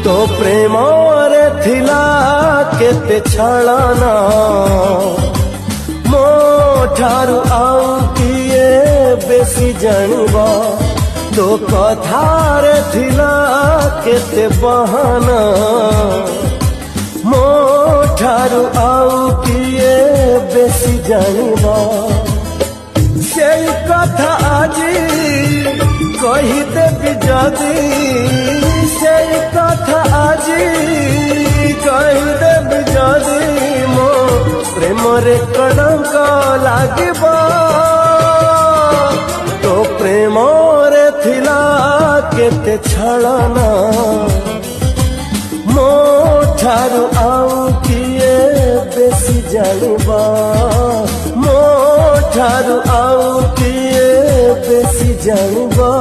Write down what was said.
तो प्रेम रे थिला केते छळना मो ठारू आउ किए बेसी जानिबा तो कथार थिला केते बहाना मो ठारू आउ किए बेसी जानिबा से कथा आजी कही देवी जदी से कथा आजी कही देवी जदी मो प्रेम रे कलंक लागिबा तो प्रेम रे थिला केते छळना मो ठारू आउ किए बेसी जानिबा मो ठारू आउ किए बेसी जानिबा।